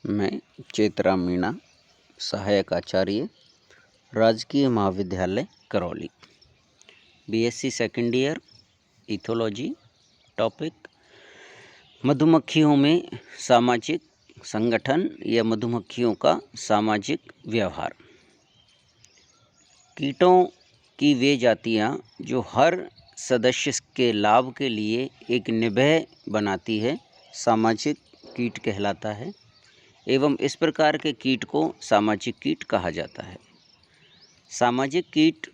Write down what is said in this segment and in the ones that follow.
मैं चेतराम मीणा, सहायक आचार्य, राजकीय महाविद्यालय Karauli, BSc second year, ethology. Topic मधुमक्खियों में सामाजिक संगठन या मधुमक्खियों का सामाजिक व्यवहार। कीटों की वे जातियां जो हर सदस्य के लाभ के लिए एक निभय बनाती है, सामाजिक कीट कहलाता है एवं इस प्रकार के कीट को सामाजिक कीट कहा जाता है। सामाजिक कीट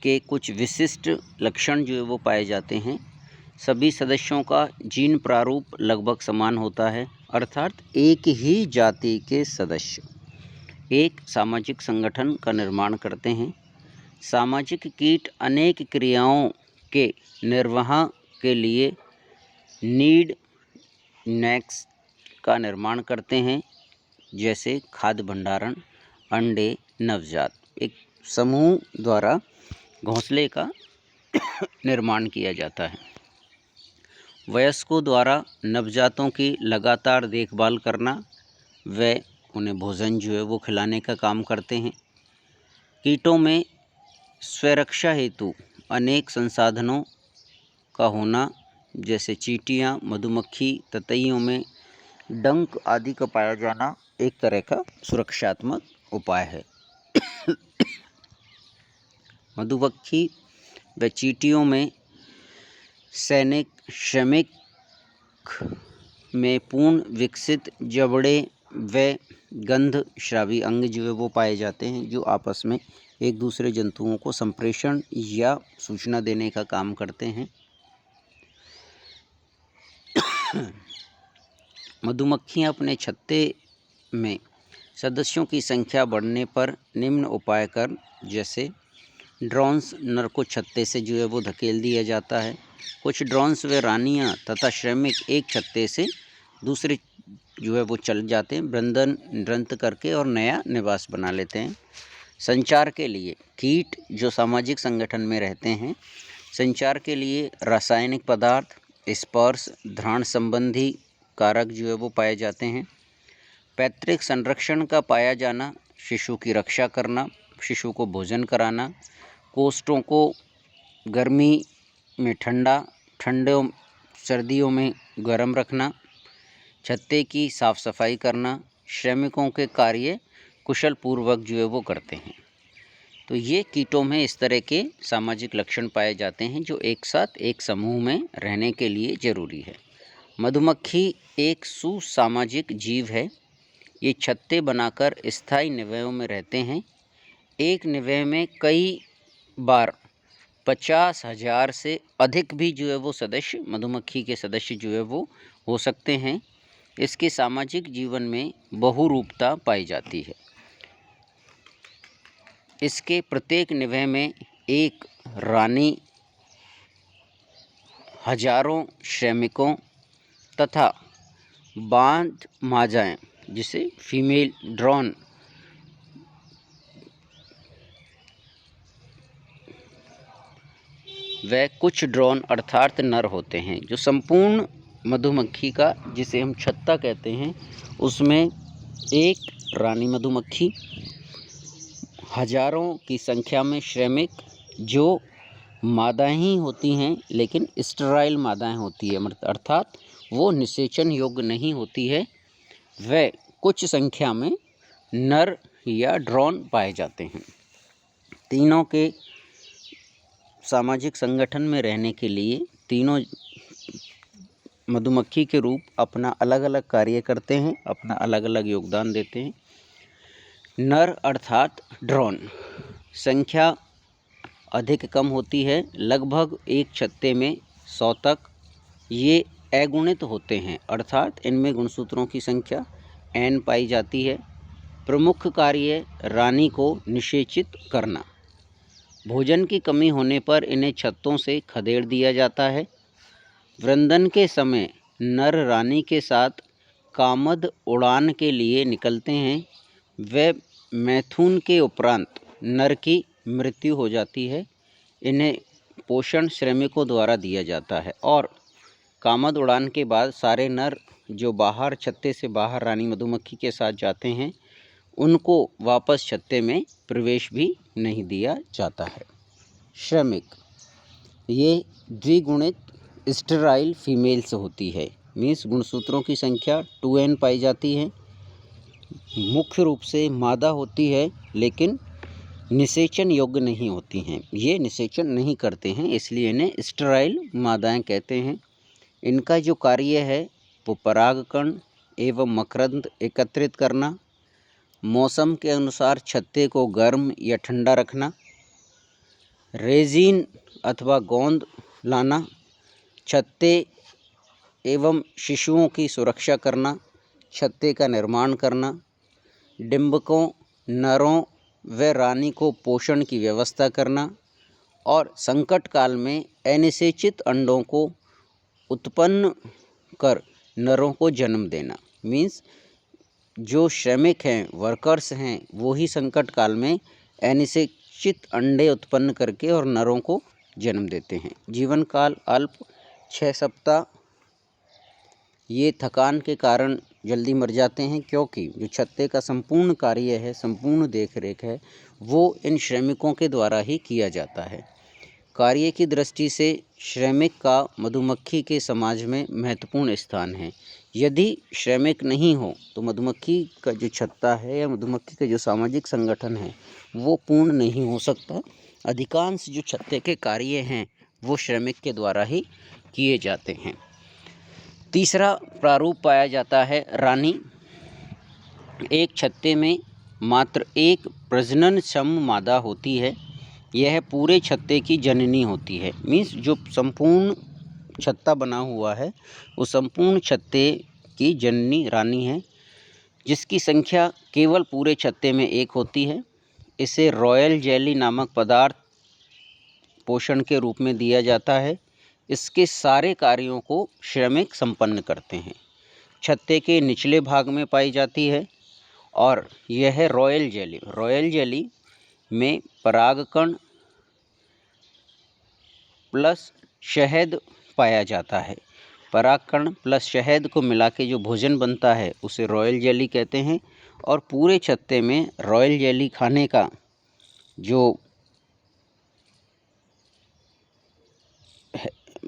के कुछ विशिष्ट लक्षण जो है वो पाए जाते हैं। सभी सदस्यों का जीन प्रारूप लगभग समान होता है, अर्थात एक ही जाति के सदस्य एक सामाजिक संगठन का निर्माण करते हैं। सामाजिक कीट अनेक क्रियाओं के निर्वाह के लिए नीड नेक्स का निर्माण करते हैं, जैसे खाद्य भंडारण, अंडे, नवजात। एक समूह द्वारा घोंसले का निर्माण किया जाता है। वयस्कों द्वारा नवजातों की लगातार देखभाल करना व उन्हें भोजन जो है वो खिलाने का काम करते हैं। कीटों में स्वरक्षा हेतु अनेक संसाधनों का होना, जैसे चींटियां, मधुमक्खी, ततैयों में डंक आदि का पाया जाना एक तरह का सुरक्षात्मक उपाय है। मधुमक्खी व चींटियों में सैनिक श्रमिक में पूर्ण विकसित जबड़े व गंध श्रावी अंग जो है वो पाए जाते हैं, जो आपस में एक दूसरे जंतुओं को संप्रेषण या सूचना देने का काम करते हैं। मधुमक्खियां अपने छत्ते में सदस्यों की संख्या बढ़ने पर निम्न उपाय कर, जैसे ड्रोन्स नर को छत्ते से जो है वो धकेल दिया जाता है। कुछ ड्रोन्स व रानियां तथा श्रमिक एक छत्ते से दूसरे जो है वो चल जाते हैं, वृंत करके और नया निवास बना लेते हैं। संचार के लिए कीट जो सामाजिक संगठन में रहते हैं, संचार के लिए रासायनिक पदार्थ, स्पर्श, घ्राण संबंधी कारक जो है वो पाए जाते हैं। पैतृक संरक्षण का पाया जाना, शिशु की रक्षा करना, शिशु को भोजन कराना, कोष्ठों को गर्मी में ठंडों सर्दियों में गर्म रखना, छत्ते की साफ सफाई करना, श्रमिकों के कार्य कुशल पूर्वक जो है वो करते हैं। तो ये कीटों में इस तरह के सामाजिक लक्षण पाए जाते हैं जो एक साथ एक समूह में रहने के लिए जरूरी है। मधुमक्खी एक सुसामाजिक जीव है। ये छत्ते बनाकर स्थायी निवयों में रहते हैं। एक निवय में कई बार 50,000 से अधिक भी जो है वो सदस्य, मधुमक्खी के सदस्य जो है वो हो सकते हैं। इसके सामाजिक जीवन में बहुरूपता पाई जाती है। इसके प्रत्येक निवय में एक रानी, हजारों श्रमिकों तथा बांध माजाएं, जिसे फीमेल ड्रोन व कुछ ड्रोन अर्थात नर होते हैं। जो संपूर्ण मधुमक्खी का, जिसे हम छत्ता कहते हैं, उसमें एक रानी मधुमक्खी, हजारों की संख्या में श्रमिक जो मादाएं ही होती हैं, लेकिन स्टेराइल मादाएं होती है, अर्थात वो निषेचन योग्य नहीं होती है। व कुछ संख्या में नर या ड्रोन पाए जाते हैं। तीनों के सामाजिक संगठन में रहने के लिए तीनों मधुमक्खी के रूप अपना अलग अलग कार्य करते हैं, अपना अलग अलग योगदान देते हैं। नर अर्थात ड्रोन संख्या अधिक कम होती है, लगभग एक छत्ते में 100 तक। ये अगुणित होते हैं, अर्थात इनमें गुणसूत्रों की संख्या n पाई जाती है। प्रमुख कार्य रानी को निषेचित करना। भोजन की कमी होने पर इन्हें छत्तों से खदेड़ दिया जाता है। वृंदन के समय नर रानी के साथ कामद उड़ान के लिए निकलते हैं। व मैथुन के उपरांत नर की मृत्यु हो जाती है। इन्हें पोषण श्रमिकों द्वारा दिया जाता है और कामद उड़ान के बाद सारे नर जो बाहर छत्ते से बाहर रानी मधुमक्खी के साथ जाते हैं उनको वापस छत्ते में प्रवेश भी नहीं दिया जाता है। श्रमिक, ये द्विगुणित स्टेराइल फीमेल्स होती है, मीन्स गुणसूत्रों की संख्या 2n पाई जाती है। मुख्य रूप से मादा होती है लेकिन निषेचन योग्य नहीं होती हैं, ये निषेचन नहीं करते हैं, इसलिए इन्हें स्टेराइल मादाएं कहते हैं। इनका जो कार्य है वो परागकण एवं मकरंद एकत्रित करना, मौसम के अनुसार छत्ते को गर्म या ठंडा रखना, रेजिन अथवा गोंद लाना, छत्ते एवं शिशुओं की सुरक्षा करना, छत्ते का निर्माण करना, डिंबकों, नरों व रानी को पोषण की व्यवस्था करना और संकट काल में अनिषेचित अंडों को उत्पन्न कर नरों को जन्म देना। मीन्स जो श्रमिक हैं, वर्कर्स हैं, वो ही संकट काल में अनिषेचित अंडे उत्पन्न करके और नरों को जन्म देते हैं। जीवन काल अल्प 6 सप्ताह। ये थकान के कारण जल्दी मर जाते हैं क्योंकि जो छत्ते का संपूर्ण कार्य है, संपूर्ण देखरेख है, वो इन श्रमिकों के द्वारा ही किया जाता है। कार्य की दृष्टि से श्रमिक का मधुमक्खी के समाज में महत्वपूर्ण स्थान है। यदि श्रमिक नहीं हो तो मधुमक्खी का जो छत्ता है या मधुमक्खी का जो सामाजिक संगठन है वो पूर्ण नहीं हो सकता। अधिकांश जो छत्ते के कार्य हैं वो श्रमिक के द्वारा ही किए जाते हैं। तीसरा प्रारूप पाया जाता है रानी। एक छत्ते में मात्र एक प्रजननक्षम मादा होती है। यह पूरे छत्ते की जननी होती है। मीन्स जो संपूर्ण छत्ता बना हुआ है वो संपूर्ण छत्ते की जननी रानी है, जिसकी संख्या केवल पूरे छत्ते में एक होती है। इसे रॉयल जेली नामक पदार्थ पोषण के रूप में दिया जाता है। इसके सारे कार्यों को श्रमिक संपन्न करते हैं। छत्ते के निचले भाग में पाई जाती है और यह है रॉयल जेली में परागकण प्लस शहद पाया जाता है। परागकण प्लस शहद को मिला के जो भोजन बनता है उसे रॉयल जेली कहते हैं। और पूरे छत्ते में रॉयल जेली खाने का जो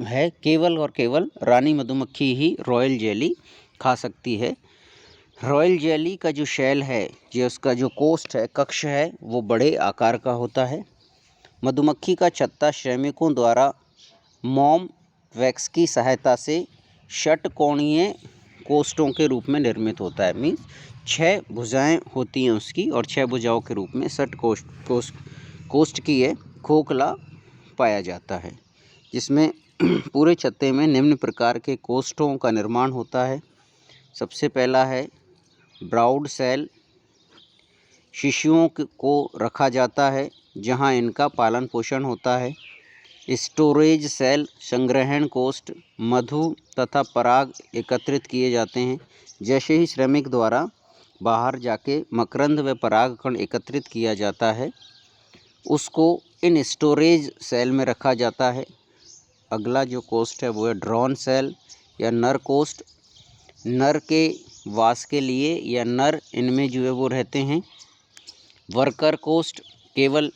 है केवल और केवल रानी मधुमक्खी ही रॉयल जेली खा सकती है। रॉयल जेली का जो शैल है, जो उसका जो कोष्ठ है, कक्ष है, वो बड़े आकार का होता है। मधुमक्खी का छत्ता श्रमिकों द्वारा मोम वैक्स की सहायता से षटकोणीय कोष्ठों के रूप में निर्मित होता है। मीन्स 6 भुजाएं होती हैं उसकी और 6 भुजाओं के रूप में कोष्ठ की ये खोखला पाया जाता है, जिसमें पूरे छत्ते में निम्न प्रकार के कोष्ठों का निर्माण होता है। सबसे पहला है ब्राउड सेल। शिशुओं को रखा जाता है जहां इनका पालन पोषण होता है। स्टोरेज सेल, संग्रहण कोष्ठ, मधु तथा पराग एकत्रित किए जाते हैं। जैसे ही श्रमिक द्वारा बाहर जाके मकरंद व परागकण एकत्रित किया जाता है उसको इन स्टोरेज सेल में रखा जाता है। अगला जो कोष्ठ है वो है ड्रोन सेल या नर कोष्ठ। नर के वास के लिए या नर इनमें जो है वो रहते हैं। वर्कर कोष्ठ, केवल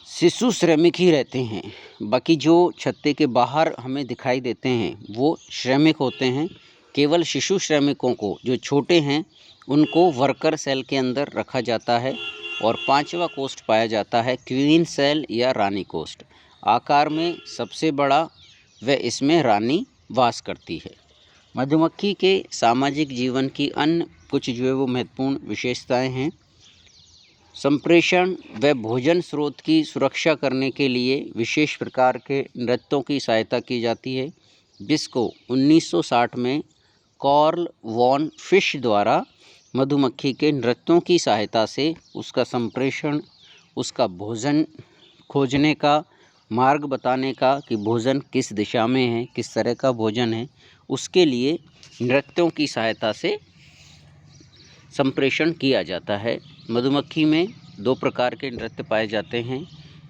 शिशु श्रमिक ही रहते हैं। बाकी जो छत्ते के बाहर हमें दिखाई देते हैं वो श्रमिक होते हैं। केवल शिशु श्रमिकों को जो छोटे हैं उनको वर्कर सेल के अंदर रखा जाता है। और 5वां कोष्ठ पाया जाता है क्वीन सेल या रानी कोष्ठ। आकार में सबसे बड़ा व इसमें रानी वास करती है। मधुमक्खी के सामाजिक जीवन की अन्य कुछ जो है वो महत्वपूर्ण विशेषताएं हैं। संप्रेषण व भोजन स्रोत की सुरक्षा करने के लिए विशेष प्रकार के नृत्यों की सहायता की जाती है, जिसको 1960 में कार्ल वॉन फिश द्वारा मधुमक्खी के नृत्यों की सहायता से उसका संप्रेषण, उसका भोजन खोजने का मार्ग बताने का कि भोजन किस दिशा में है, किस तरह का भोजन है, उसके लिए नृत्यों की सहायता से संप्रेषण किया जाता है। मधुमक्खी में 2 प्रकार के नृत्य पाए जाते हैं।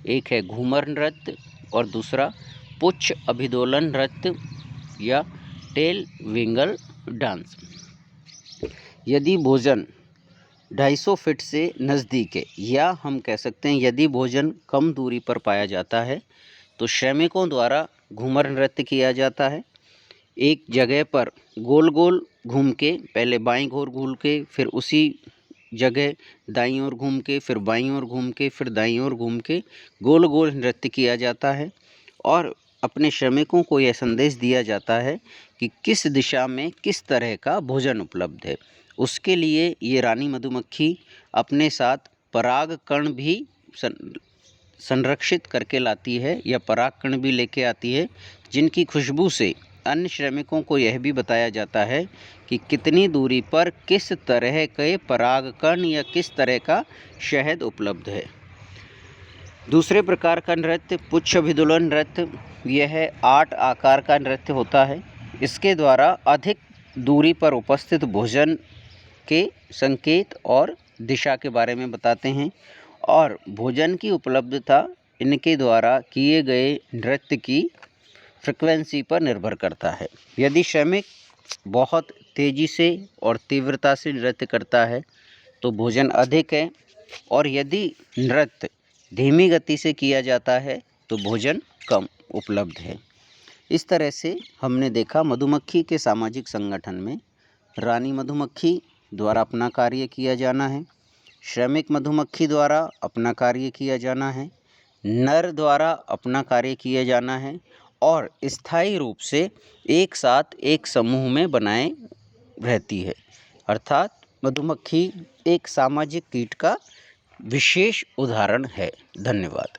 एक है घूमर नृत्य और दूसरा पुच्छ अभिदोलन नृत्य या टेल विंगल डांस। यदि भोजन 250 फीट से नज़दीक है, या हम कह सकते हैं यदि भोजन कम दूरी पर पाया जाता है, तो श्रमिकों द्वारा घूमर नृत्य किया जाता है। एक जगह पर गोल गोल घूम के, पहले बाईं ओर घूम के, फिर उसी जगह दाईं ओर घूम के, फिर बाईं ओर घूम के, फिर दाईं ओर घूम के गोल गोल नृत्य किया जाता है। और अपने श्रमिकों को यह संदेश दिया जाता है कि किस दिशा में किस तरह का भोजन उपलब्ध है। उसके लिए ये रानी मधुमक्खी अपने साथ पराग कण भी संरक्षित करके लाती है, या पराग कण भी लेके आती है, जिनकी खुशबू से अन्य श्रमिकों को यह भी बताया जाता है कि कितनी दूरी पर किस तरह के पराग कण या किस तरह का शहद उपलब्ध है। दूसरे प्रकार का नृत्य पुच्छभिदुलन नृत्य, यह 8 आकार का नृत्य होता है। इसके द्वारा अधिक दूरी पर उपस्थित भोजन के संकेत और दिशा के बारे में बताते हैं, और भोजन की उपलब्धता इनके द्वारा किए गए नृत्य की फ्रिक्वेंसी पर निर्भर करता है। यदि श्रमिक बहुत तेज़ी से और तीव्रता से नृत्य करता है तो भोजन अधिक है, और यदि नृत्य धीमी गति से किया जाता है तो भोजन कम उपलब्ध है। इस तरह से हमने देखा मधुमक्खी के सामाजिक संगठन में रानी मधुमक्खी द्वारा अपना कार्य किया जाना है, श्रमिक मधुमक्खी द्वारा अपना कार्य किया जाना है, नर द्वारा अपना कार्य किया जाना है, और स्थायी रूप से एक साथ एक समूह में बनाए रहती है। अर्थात मधुमक्खी एक सामाजिक कीट का विशेष उदाहरण है। धन्यवाद।